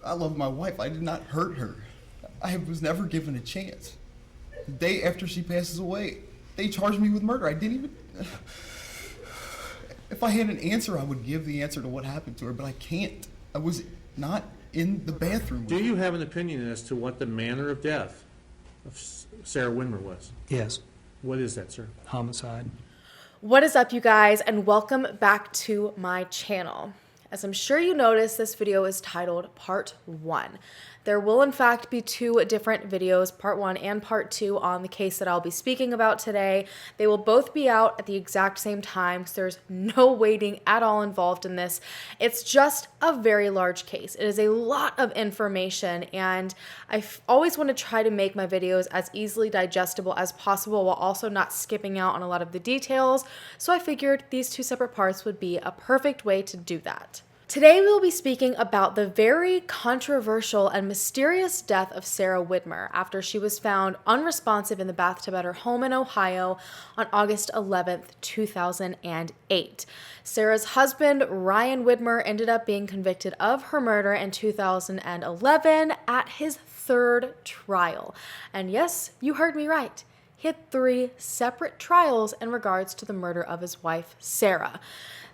I love my wife. I did not hurt her. I was never given a chance. The day after she passes away, they charged me with murder. I didn't even... If I had an answer, I would give the answer to what happened to her, but I can't. I was not in the bathroom. Do you have an opinion as to what the manner of death of Sarah Widmer was? Yes. What is that, sir? Homicide. What is up, you guys, and welcome back to my channel. As I'm sure you noticed, this video is titled Part 1. There will in fact be two different videos, Part 1 and Part 2, on the case that I'll be speaking about today. They will both be out at the exact same time, so there's no waiting at all involved in this. It's just a very large case. It is a lot of information, and I always want to try to make my videos as easily digestible as possible while also not skipping out on a lot of the details, so I figured these two separate parts would be a perfect way to do that. Today we will be speaking about the very controversial and mysterious death of Sarah Widmer after she was found unresponsive in the bathtub at her home in Ohio on August 11th, 2008. Sarah's husband, Ryan Widmer, ended up being convicted of her murder in 2011 at his third trial. And yes, you heard me right. He had 3 separate trials in regards to the murder of his wife, Sarah.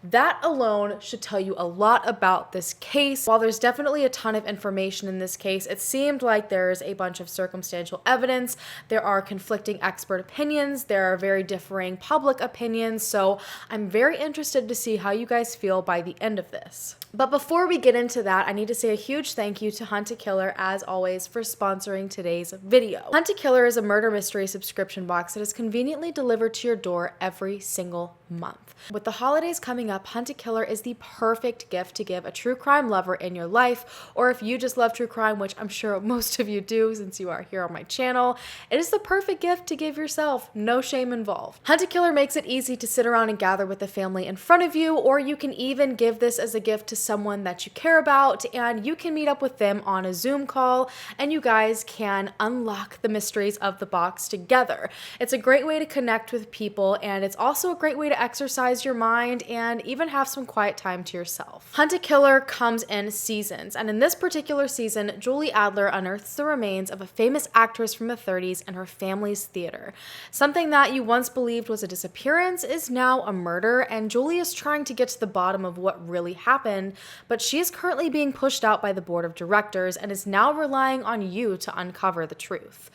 That alone should tell you a lot about this case. While there's definitely a ton of information in this case, it seemed like there's a bunch of circumstantial evidence, there are conflicting expert opinions, there are very differing public opinions, so I'm very interested to see how you guys feel by the end of this. But before we get into that, I need to say a huge thank you to Hunt a Killer, as always, for sponsoring today's video. Hunt a Killer is a murder mystery subscription box that is conveniently delivered to your door every single month. With the holidays coming up, Hunt a Killer is the perfect gift to give a true crime lover in your life, or if you just love true crime, which I'm sure most of you do since you are here on my channel, it is the perfect gift to give yourself, no shame involved. Hunt a Killer makes it easy to sit around and gather with the family in front of you, or you can even give this as a gift to someone that you care about, and you can meet up with them on a Zoom call, and you guys can unlock the mysteries of the box together. It's a great way to connect with people, and it's also a great way to exercise your mind and even have some quiet time to yourself. Hunt a Killer comes in seasons, and in this particular season, Julie Adler unearths the remains of a famous actress from the 30s and her family's theater. Something that you once believed was a disappearance is now a murder, and Julie is trying to get to the bottom of what really happened, but she is currently being pushed out by the board of directors and is now relying on you to uncover the truth.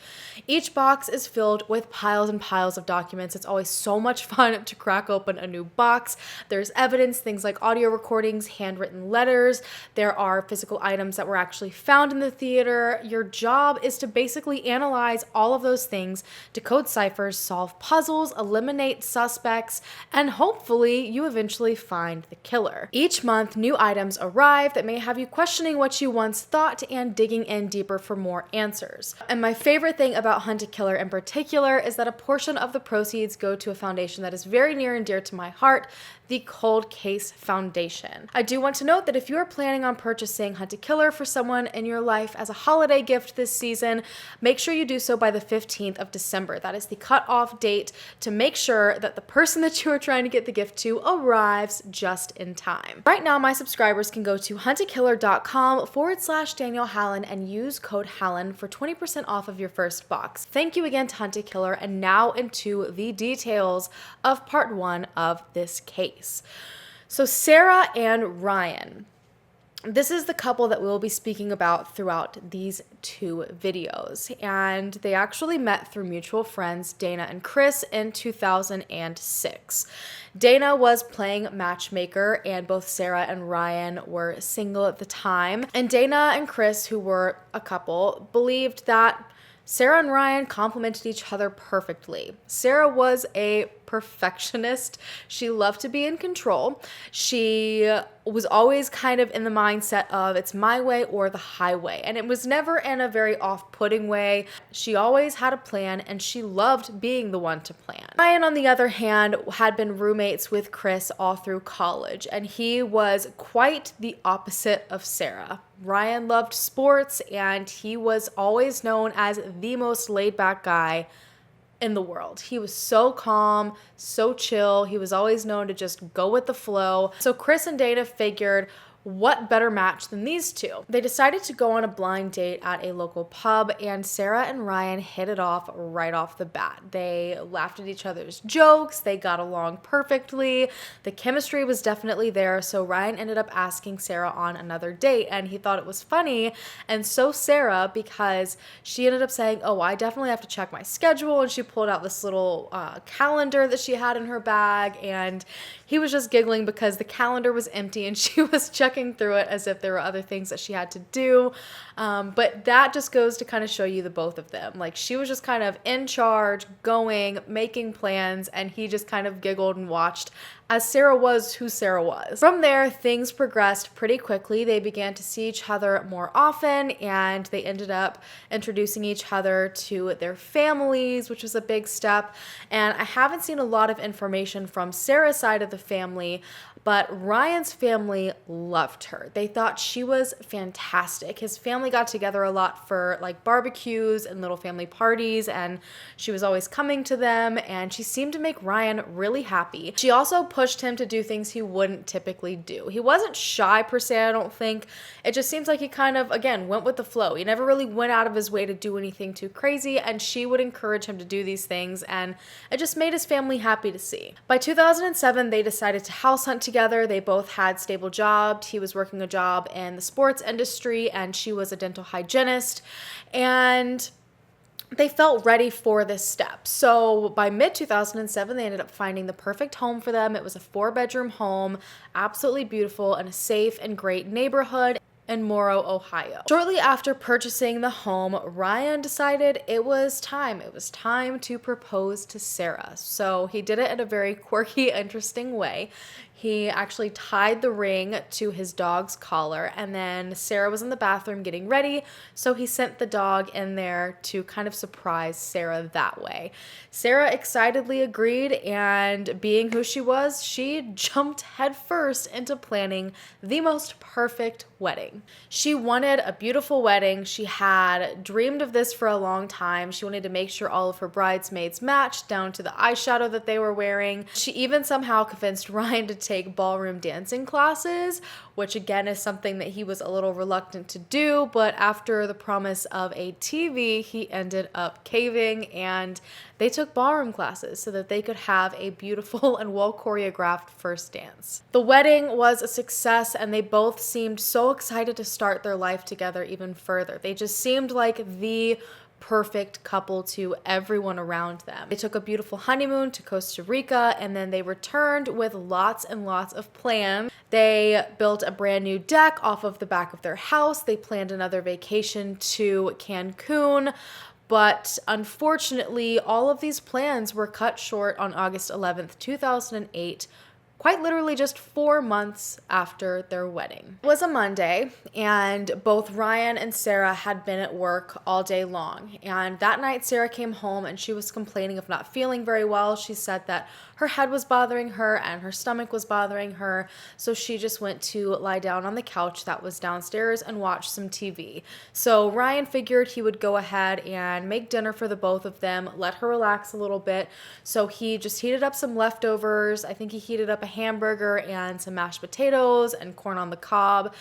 Each box is filled with piles and piles of documents. It's always so much fun to crack open a new box. There's evidence, things like audio recordings, handwritten letters. There are physical items that were actually found in the theater. Your job is to basically analyze all of those things, decode ciphers, solve puzzles, eliminate suspects, and hopefully you eventually find the killer. Each month, new items arrive that may have you questioning what you once thought and digging in deeper for more answers. And my favorite thing about Hunt a Killer in particular is that a portion of the proceeds go to a foundation that is very near and dear to my heart, the Cold Case Foundation. I do want to note that if you are planning on purchasing Hunt a Killer for someone in your life as a holiday gift this season, make sure you do so by the 15th of December. That is the cutoff date to make sure that the person that you are trying to get the gift to arrives just in time. Right now, my subscribers can go to huntakiller.com/Danielle Hallan and use code Hallan for 20% off of your first box. Thank you again to Hunt a Killer, and now into the details of part 1 of this case. So Sarah and Ryan, this is the couple that we'll be speaking about throughout these 2 videos, and they actually met through mutual friends Dana and Chris in 2006. Dana was playing matchmaker, and both Sarah and Ryan were single at the time, and Dana and Chris, who were a couple, believed that Sarah and Ryan complemented each other perfectly. Sarah was a perfectionist. She loved to be in control. She was always kind of in the mindset of it's my way or the highway, and it was never in a very off-putting way. She always had a plan, and she loved being the one to plan. Ryan, on the other hand, had been roommates with Chris all through college, and he was quite the opposite of Sarah. Ryan loved sports, and he was always known as the most laid-back guy in the world. He was so calm, so chill. He was always known to just go with the flow. So Chris and Dana figured, what better match than these two? They decided to go on a blind date at a local pub, and Sarah and Ryan hit it off right off the bat. They laughed at each other's jokes, they got along perfectly, the chemistry was definitely there, so Ryan ended up asking Sarah on another date, and he thought it was funny, and so Sarah, because she ended up saying, oh, I definitely have to check my schedule, and she pulled out this little calendar that she had in her bag, and he was just giggling because the calendar was empty and she was checking through it as if there were other things that she had to do. But that just goes to kind of show you the both of them. Like, she was just kind of in charge, going, making plans, and he just kind of giggled and watched as Sarah was who Sarah was. From there, things progressed pretty quickly. They began to see each other more often, and they ended up introducing each other to their families, which was a big step. And I haven't seen a lot of information from Sarah's side of the family, but Ryan's family loved her. They thought she was fantastic. His family got together a lot for like barbecues and little family parties, and she was always coming to them, and she seemed to make Ryan really happy. She also pushed him to do things he wouldn't typically do. He wasn't shy per se, I don't think. It just seems like he kind of, again, went with the flow. He never really went out of his way to do anything too crazy, and she would encourage him to do these things, and it just made his family happy to see. By 2007, they decided to house hunt together. They both had stable jobs. He was working a job in the sports industry, and she was a dental hygienist, and they felt ready for this step. So by mid-2007, they ended up finding the perfect home for them. It was a 4-bedroom home, absolutely beautiful, in a safe and great neighborhood in Morrow, Ohio. Shortly after purchasing the home, Ryan decided it was time. It was time to propose to Sarah. So he did it in a very quirky, interesting way. He actually tied the ring to his dog's collar, and then Sarah was in the bathroom getting ready, so he sent the dog in there to kind of surprise Sarah that way. Sarah excitedly agreed, and being who she was, she jumped headfirst into planning the most perfect wedding. She wanted a beautiful wedding. She had dreamed of this for a long time. She wanted to make sure all of her bridesmaids matched down to the eyeshadow that they were wearing. She even somehow convinced Ryan to take ballroom dancing classes, which again is something that he was a little reluctant to do, but after the promise of a TV, he ended up caving, and they took ballroom classes so that they could have a beautiful and well choreographed first dance. The wedding was a success, and they both seemed so excited to start their life together even further. They just seemed like the perfect couple to everyone around them. They took a beautiful honeymoon to Costa Rica, and then they returned with lots and lots of plans. They built a brand new deck off of the back of their house. They planned another vacation to Cancun, but unfortunately, all of these plans were cut short on August 11th, 2008, quite literally just 4 months after their wedding. It was a Monday, and both Ryan and Sarah had been at work all day long. And that night, Sarah came home and she was complaining of not feeling very well. She said that her head was bothering her and her stomach was bothering her. So she just went to lie down on the couch that was downstairs and watch some TV. So Ryan figured he would go ahead and make dinner for the both of them, let her relax a little bit. So he just heated up some leftovers. I think he heated up a hamburger and some mashed potatoes and corn on the cob,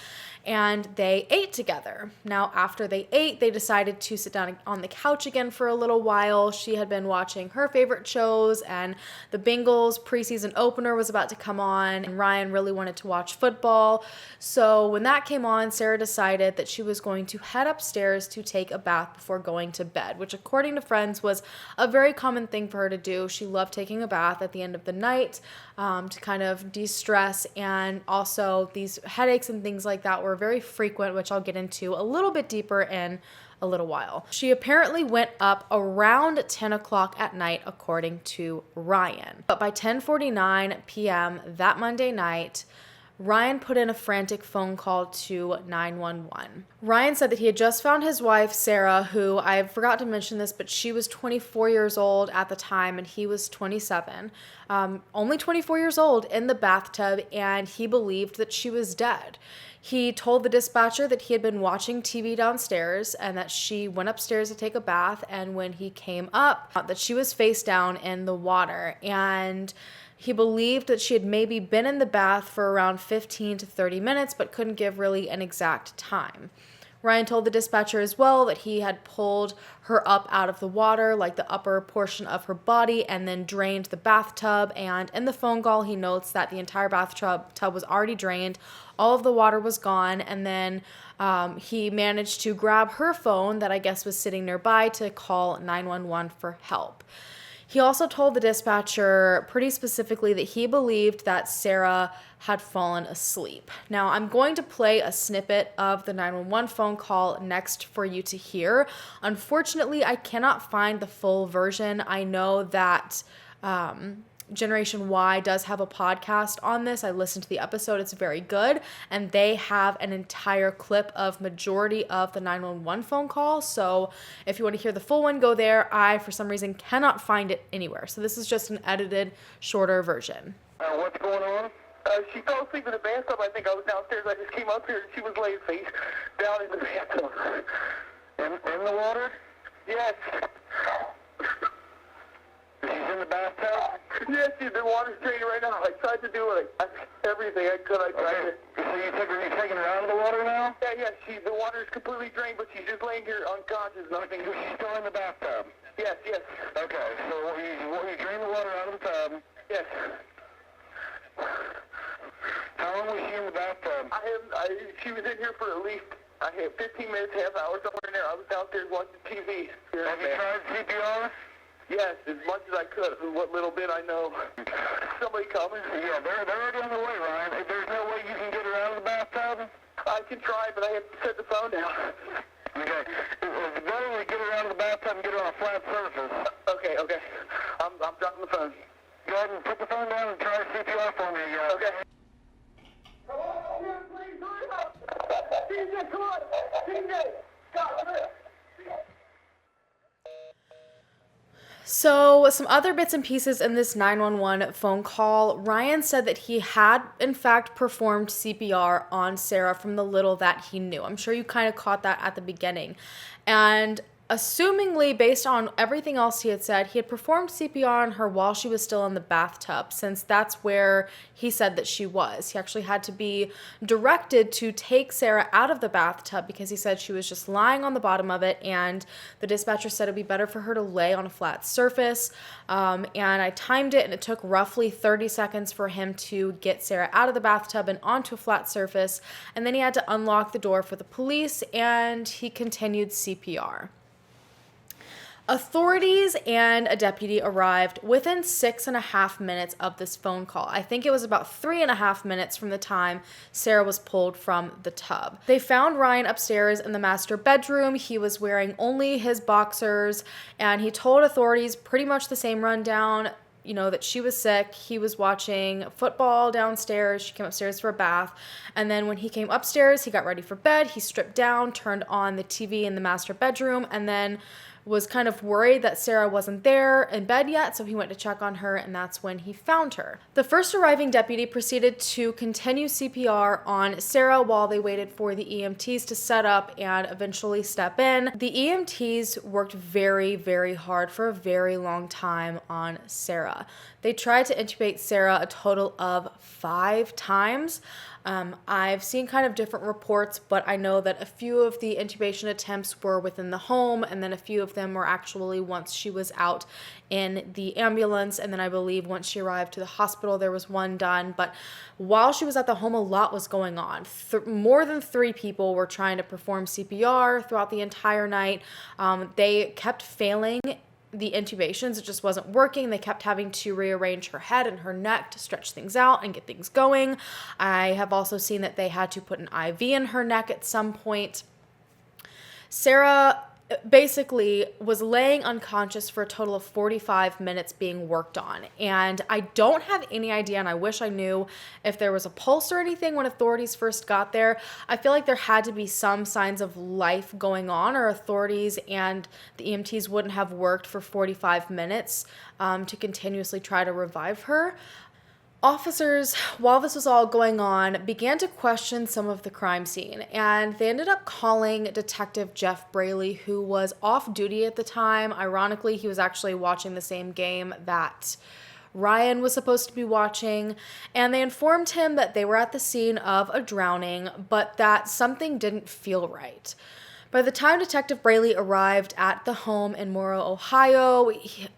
and they ate together. Now, after they ate, they decided to sit down on the couch again for a little while. She had been watching her favorite shows, and the Bengals preseason opener was about to come on, and Ryan really wanted to watch football. So when that came on, Sarah decided that she was going to head upstairs to take a bath before going to bed, which according to friends was a very common thing for her to do. She loved taking a bath at the end of the night to kind of de-stress, and also these headaches and things like that were very frequent, which I'll get into a little bit deeper in a little while. She apparently went up around 10 o'clock at night, according to Ryan. But by 10:49 p.m. that Monday night, Ryan put in a frantic phone call to 911. Ryan said that he had just found his wife, Sarah, who, I forgot to mention this, but she was 24 years old at the time and he was 27. Only 24 years old, in the bathtub, and he believed that she was dead. He told the dispatcher that he had been watching TV downstairs and that she went upstairs to take a bath, and when he came up, that she was face down in the water. And He believed that she had maybe been in the bath for around 15 to 30 minutes, but couldn't give really an exact time. Ryan told the dispatcher as well that he had pulled her up out of the water, like the upper portion of her body, and then drained the bathtub. And in the phone call, he notes that the entire bathtub was already drained. All of the water was gone. And then he managed to grab her phone that I guess was sitting nearby to call 911 for help. He also told the dispatcher pretty specifically that he believed that Sarah had fallen asleep. Now, I'm going to play a snippet of the 911 phone call next for you to hear. Unfortunately, I cannot find the full version. I know that Generation Y does have a podcast on this. I listened to the episode. It's very good. And they have an entire clip of majority of the 911 phone call. So if you want to hear the full one, go there. I, for some reason, cannot find it anywhere. So this is just an edited, shorter version. What's going on? She fell asleep in the bathtub. I think I was downstairs. I just came up here and she was laying face down in the bathtub. In the water? Yes. She's in the bathtub? Yes, the water's draining right now. I tried to do everything I could. I tried to. So you're taking her out of the water now? Yeah. The water's completely drained, but she's just laying here unconscious. Nothing. She's still in the bathtub? Yes. Okay, so you drain the water out of the tub? Yes. How long was she in the bathtub? She was in here for at least 15 minutes, half hour, somewhere in there. I was downstairs watching TV. Have you tried CPR? Yes, as much as I could. What little bit I know. Somebody coming? Yeah, they're already on the way, Ryan. There's no way you can get her out of the bathtub? I can try, but I have to set the phone down. Okay. It's better to get her out of the bathtub and get her on a flat surface. Okay. I'm dropping the phone. Go ahead and put the phone down and try CPR for me. Okay. Come on, here, please, hurry up! TJ, come on! TJ! Stop, hurry up! So some other bits and pieces in this 911 phone call. Ryan said that he had, in fact, performed CPR on Sarah from the little that he knew. I'm sure you kind of caught that at the beginning. And assumingly, based on everything else he had said, he had performed CPR on her while she was still in the bathtub, since that's where he said that she was. He actually had to be directed to take Sarah out of the bathtub because he said she was just lying on the bottom of it, and the dispatcher said it'd be better for her to lay on a flat surface. And I timed it, and it took roughly 30 seconds for him to get Sarah out of the bathtub and onto a flat surface, and then he had to unlock the door for the police, and he continued CPR. Authorities and a deputy arrived within 6.5 minutes of this phone call. I think it was about 3.5 minutes from the time Sarah was pulled from the tub. They found Ryan upstairs in the master bedroom. He was wearing only his boxers, and he told authorities pretty much the same rundown, that she was sick. He was watching football downstairs. She came upstairs for a bath. And then when he came upstairs, he got ready for bed. He stripped down, turned on the TV in the master bedroom, and then was kind of worried that Sarah wasn't there in bed yet, so he went to check on her, and that's when he found her. The first arriving deputy proceeded to continue CPR on Sarah while they waited for the EMTs to set up and eventually step in. The EMTs worked very, very hard for a very long time on Sarah. They tried to intubate Sarah a total of 5 times. I've seen kind of different reports, but I know that a few of the intubation attempts were within the home, and then a few of them were actually once she was out in the ambulance, and then I believe once she arrived to the hospital, there was one done. But while she was at the home, a lot was going on. More than 3 people were trying to perform CPR throughout the entire night. They kept failing the intubations. It just wasn't working. They kept having to rearrange her head and her neck to stretch things out and get things going. I have also seen that they had to put an IV in her neck at some point. Sarah basically was laying unconscious for a total of 45 minutes being worked on. And I don't have any idea, and I wish I knew, if there was a pulse or anything when authorities first got there. I feel like there had to be some signs of life going on, or authorities and the EMTs wouldn't have worked for 45 minutes to continuously try to revive her. Officers, while this was all going on, began to question some of the crime scene, and they ended up calling Detective Jeff Braley, who was off duty at the time. Ironically, he was actually watching the same game that Ryan was supposed to be watching, and they informed him that they were at the scene of a drowning, but that something didn't feel right. By the time Detective Braley arrived at the home in Morrow, Ohio,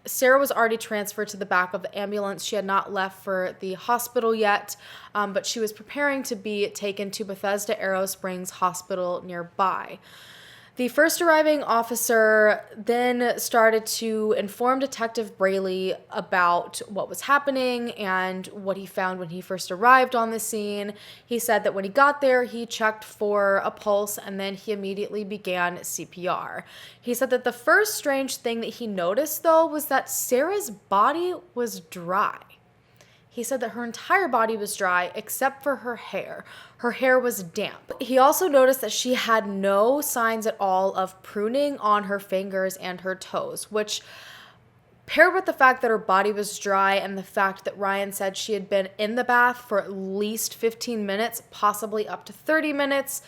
Sarah was already transferred to the back of the ambulance. She had not left for the hospital yet, but she was preparing to be taken to Bethesda Arrow Springs Hospital nearby. The first arriving officer then started to inform Detective Braley about what was happening and what he found when he first arrived on the scene. He said that when he got there, he checked for a pulse and then he immediately began CPR. He said that the first strange thing that he noticed, though, was that Sarah's body was dry. He said that her entire body was dry except for her hair. Her hair was damp. He also noticed that she had no signs at all of pruning on her fingers and her toes, which, paired with the fact that her body was dry and the fact that Ryan said she had been in the bath for at least 15 minutes, possibly up to 30 minutes,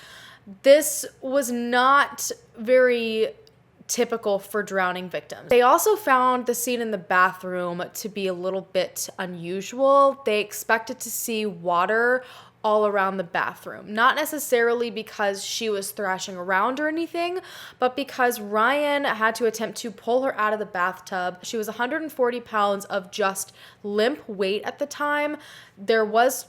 this was not very typical for drowning victims. They also found the scene in the bathroom to be a little bit unusual. They expected to see water all around the bathroom, not necessarily because she was thrashing around or anything, but because Ryan had to attempt to pull her out of the bathtub. She was 140 pounds of just limp weight at the time. There was,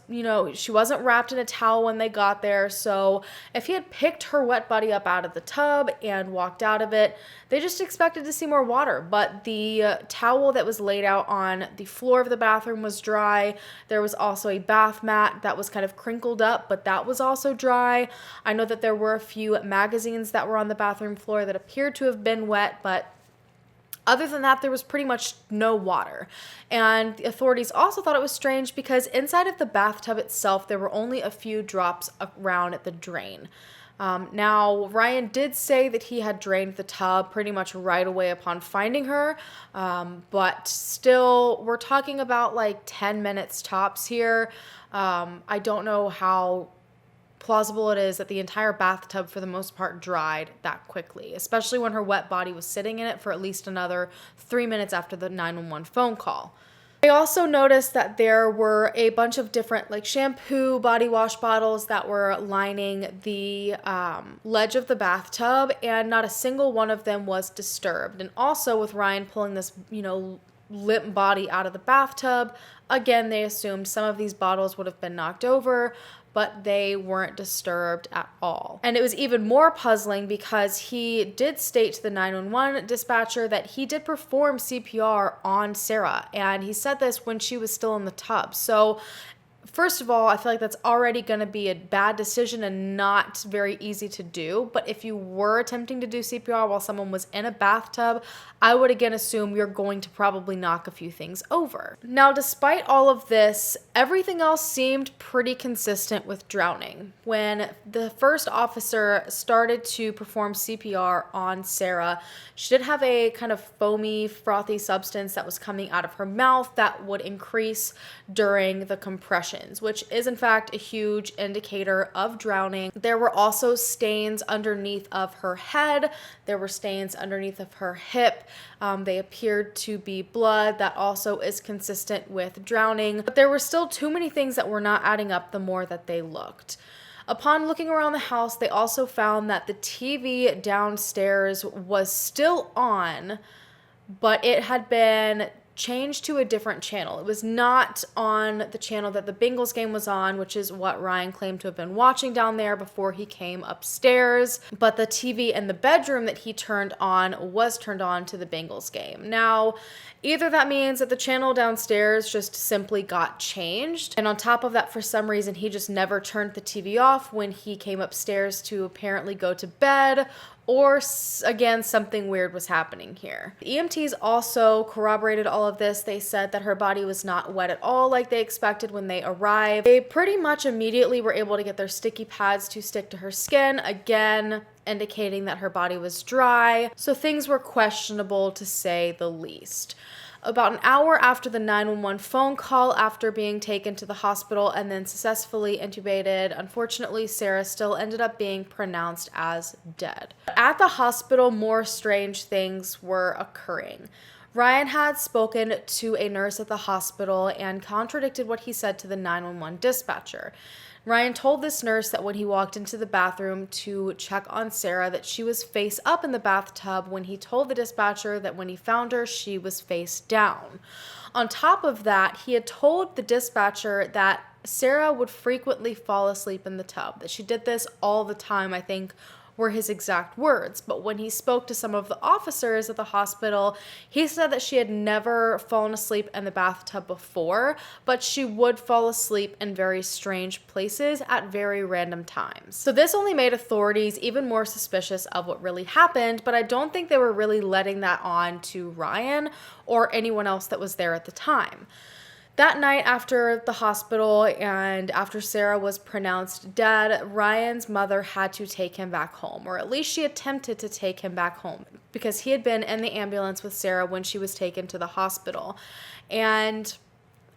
she wasn't wrapped in a towel when they got there, so if he had picked her wet body up out of the tub and walked out of it, they just expected to see more water. But the towel that was laid out on the floor of the bathroom was dry. There was also a bath mat that was kind of crinkled up, but that was also dry. I know that there were a few magazines that were on the bathroom floor that appeared to have been wet, but other than that, there was pretty much no water. And the authorities also thought it was strange because inside of the bathtub itself, there were only a few drops around at the drain. Now, Ryan did say that he had drained the tub pretty much right away upon finding her, but still, we're talking about like 10 minutes tops here. I don't know how plausible it is that the entire bathtub for the most part dried that quickly, especially when her wet body was sitting in it for at least another 3 minutes after the 911 phone call. I also noticed that there were a bunch of different like shampoo, body wash bottles that were lining the ledge of the bathtub, and not a single one of them was disturbed. And also with Ryan pulling this, limp body out of the bathtub, again, they assumed some of these bottles would have been knocked over, but they weren't disturbed at all. And it was even more puzzling because he did state to the 911 dispatcher that he did perform CPR on Sarah, and he said this when she was still in the tub. So first of all, I feel like that's already going to be a bad decision and not very easy to do. But if you were attempting to do CPR while someone was in a bathtub, I would again assume you're going to probably knock a few things over. Now, despite all of this, everything else seemed pretty consistent with drowning. When the first officer started to perform CPR on Sarah, she did have a kind of foamy, frothy substance that was coming out of her mouth that would increase during the compressions, which is in fact a huge indicator of drowning. There were also stains underneath of her head. There were stains underneath of her hip. They appeared to be blood. That also is consistent with drowning. But there were still too many things that were not adding up the more that they looked. Upon looking around the house, they also found that the TV downstairs was still on, but it had been changed to a different channel. It was not on the channel that the Bengals game was on, which is what Ryan claimed to have been watching down there before he came upstairs. But the TV in the bedroom that he turned on was turned on to the Bengals game. Now, either that means that the channel downstairs just simply got changed, and on top of that, for some reason, he just never turned the TV off when he came upstairs to apparently go to bed, or again, something weird was happening here. The EMTs also corroborated all of this. They said that her body was not wet at all like they expected when they arrived. They pretty much immediately were able to get their sticky pads to stick to her skin, again, indicating that her body was dry. So things were questionable to say the least. About an hour after the 911 phone call, after being taken to the hospital and then successfully intubated, unfortunately, Sarah still ended up being pronounced as dead. At the hospital, more strange things were occurring. Ryan had spoken to a nurse at the hospital and contradicted what he said to the 911 dispatcher. Ryan told this nurse that when he walked into the bathroom to check on Sarah that she was face up in the bathtub, when he told the dispatcher that when he found her, she was face down. On top of that, he had told the dispatcher that Sarah would frequently fall asleep in the tub, that she did this all the time, I think were his exact words. But when he spoke to some of the officers at the hospital, he said that she had never fallen asleep in the bathtub before, but she would fall asleep in very strange places at very random times. So this only made authorities even more suspicious of what really happened, but I don't think they were really letting that on to Ryan or anyone else that was there at the time. That night after the hospital and after Sarah was pronounced dead, Ryan's mother had to take him back home, or at least she attempted to take him back home, because he had been in the ambulance with Sarah when she was taken to the hospital. And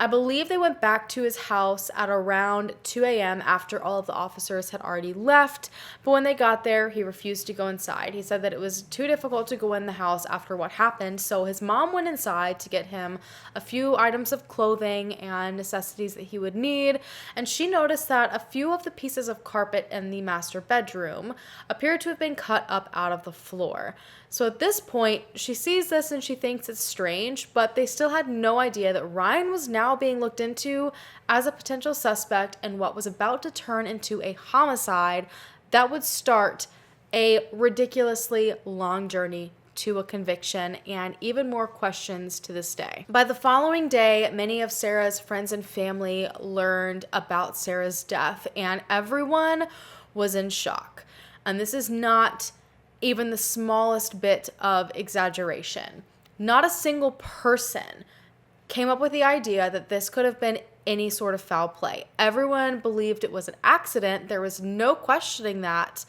I believe they went back to his house at around 2 a.m. after all of the officers had already left, but when they got there, he refused to go inside. He said that it was too difficult to go in the house after what happened, so his mom went inside to get him a few items of clothing and necessities that he would need, and she noticed that a few of the pieces of carpet in the master bedroom appeared to have been cut up out of the floor. So at this point, she sees this and she thinks it's strange, but they still had no idea that Ryan was now being looked into as a potential suspect in what was about to turn into a homicide that would start a ridiculously long journey to a conviction and even more questions to this day. By the following day, many of Sarah's friends and family learned about Sarah's death, and everyone was in shock. And this is not even the smallest bit of exaggeration. Not a single person came up with the idea that this could have been any sort of foul play. Everyone believed it was an accident. There was no questioning that,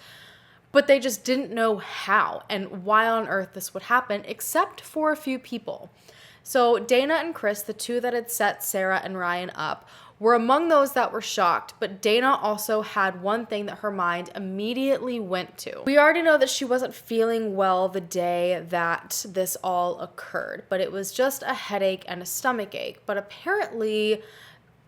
but they just didn't know how and why on earth this would happen, except for a few people. So Dana and Chris, the two that had set Sarah and Ryan up, were among those that were shocked, but Dana also had one thing that her mind immediately went to. We already know that she wasn't feeling well the day that this all occurred, but it was just a headache and a stomach ache. But apparently,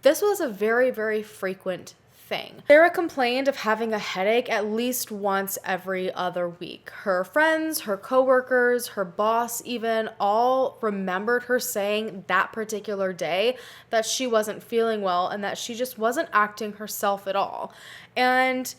this was a very, very frequent thing. Sarah complained of having a headache at least once every other week. Her friends, her coworkers, her boss even all remembered her saying that particular day that she wasn't feeling well and that she just wasn't acting herself at all. And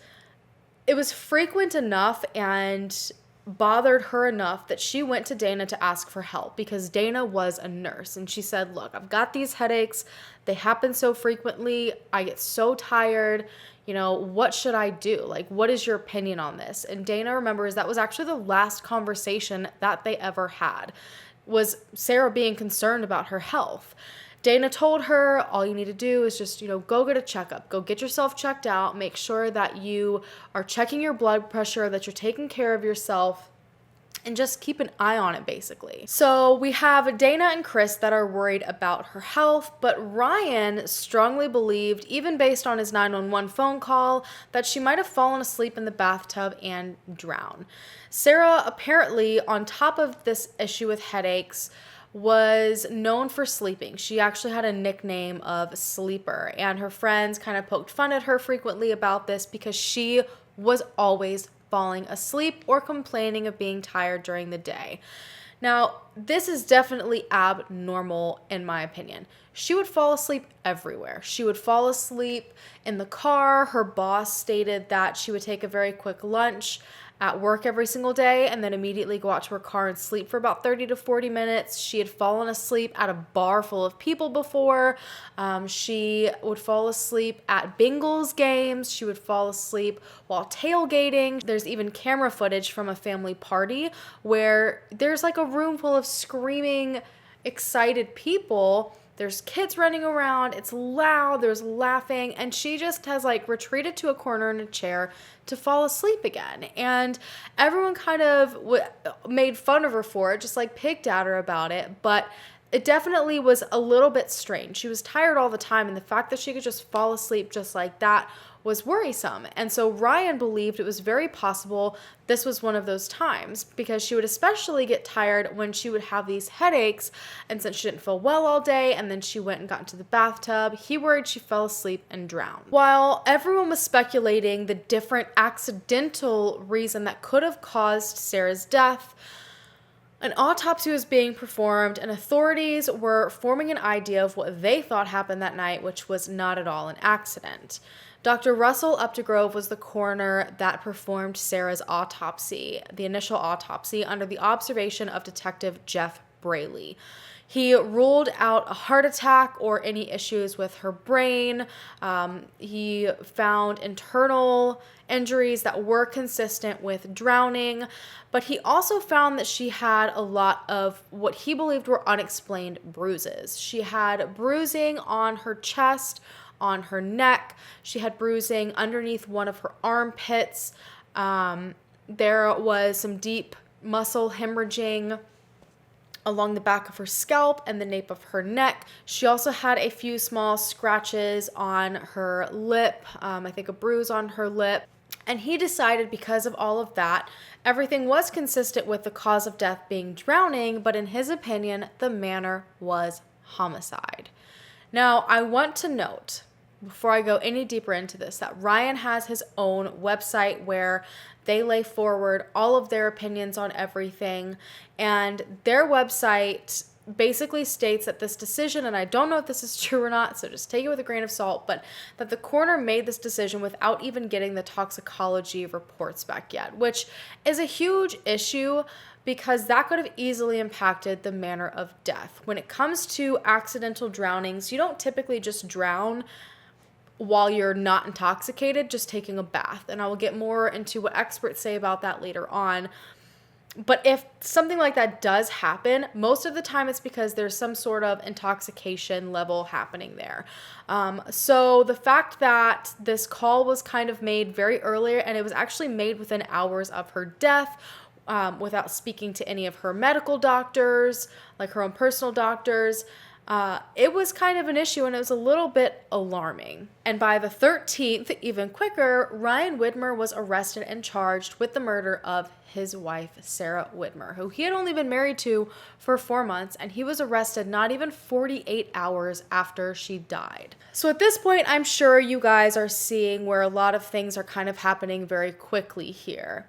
it was frequent enough and bothered her enough that she went to Dana to ask for help, because Dana was a nurse and she said, look, I've got these headaches. They happen so frequently. I get so tired. What should I do? Like, what is your opinion on this? And Dana remembers that was actually the last conversation that they ever had, was Sarah being concerned about her health. Dana told her, all you need to do is just, go get a checkup. Go get yourself checked out. Make sure that you are checking your blood pressure, that you're taking care of yourself, and just keep an eye on it, basically. So we have Dana and Chris that are worried about her health, but Ryan strongly believed, even based on his 911 phone call, that she might have fallen asleep in the bathtub and drowned. Sarah, apparently, on top of this issue with headaches, was known for sleeping. She actually had a nickname of Sleeper, and her friends kind of poked fun at her frequently about this because she was always falling asleep or complaining of being tired during the day. Now, this is definitely abnormal in my opinion. She would fall asleep everywhere. She would fall asleep in the car. Her boss stated that she would take a very quick lunch at work every single day and then immediately go out to her car and sleep for about 30 to 40 minutes. She had fallen asleep at a bar full of people before. She would fall asleep at Bengals games. She would fall asleep while tailgating. There's even camera footage from a family party where there's like a room full of screaming, excited people. There's kids running around, it's loud, there's laughing, and she just has retreated to a corner in a chair to fall asleep again. And everyone kind of made fun of her for it, just picked at her about it, but it definitely was a little bit strange. She was tired all the time, and the fact that she could just fall asleep just like that was worrisome. And so Ryan believed it was very possible this was one of those times, because she would especially get tired when she would have these headaches. And since she didn't feel well all day, and then she went and got into the bathtub, he worried she fell asleep and drowned. While everyone was speculating the different accidental reason that could have caused Sarah's death, an autopsy was being performed, and authorities were forming an idea of what they thought happened that night, which was not at all an accident. Dr. Russell Updegrove was the coroner that performed Sarah's autopsy, the initial autopsy, under the observation of Detective Jeff Braley. He ruled out a heart attack or any issues with her brain. He found internal injuries that were consistent with drowning, but he also found that she had a lot of what he believed were unexplained bruises. She had bruising on her chest, on her neck. She had bruising underneath one of her armpits. There was some deep muscle hemorrhaging along the back of her scalp and the nape of her neck. She also had a few small scratches on her lip, I think a bruise on her lip. And he decided, because of all of that, everything was consistent with the cause of death being drowning, but in his opinion, the manner was homicide. Now, I want to note, before I go any deeper into this, that Ryan has his own website where they lay forward all of their opinions on everything, and their website basically states that this decision, and I don't know if this is true or not, so just take it with a grain of salt, but that the coroner made this decision without even getting the toxicology reports back yet, which is a huge issue because that could have easily impacted the manner of death. When it comes to accidental drownings, you don't typically just drown while you're not intoxicated, just taking a bath. And I will get more into what experts say about that later on. But if something like that does happen, most of the time it's because there's some sort of intoxication level happening there. So the fact that this call was kind of made very early, and it was actually made within hours of her death, without speaking to any of her medical doctors, like her own personal doctors, it was kind of an issue, and it was a little bit alarming. And by the 13th, even quicker, Ryan Widmer was arrested and charged with the murder of his wife, Sarah Widmer, who he had only been married to for 4 months, and he was arrested not even 48 hours after she died. So at this point, I'm sure you guys are seeing where a lot of things are kind of happening very quickly here.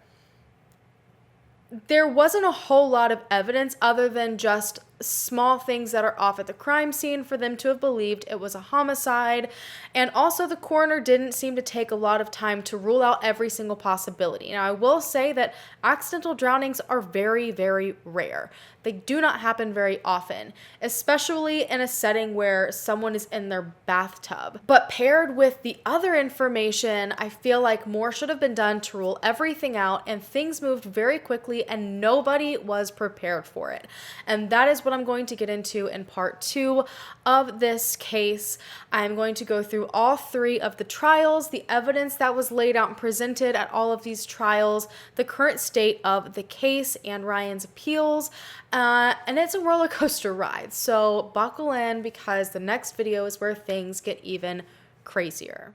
There wasn't a whole lot of evidence other than just small things that are off at the crime scene for them to have believed it was a homicide. And also the coroner didn't seem to take a lot of time to rule out every single possibility. Now, I will say that accidental drownings are very, very rare. They do not happen very often, especially in a setting where someone is in their bathtub. But paired with the other information, I feel like more should have been done to rule everything out, and things moved very quickly and nobody was prepared for it. And that is what I'm going to get into in part 2 of this case. I'm going to go through all 3 of the trials, the evidence that was laid out and presented at all of these trials, the current state of the case and Ryan's appeals, and it's a roller coaster ride. So buckle in, because the next video is where things get even crazier.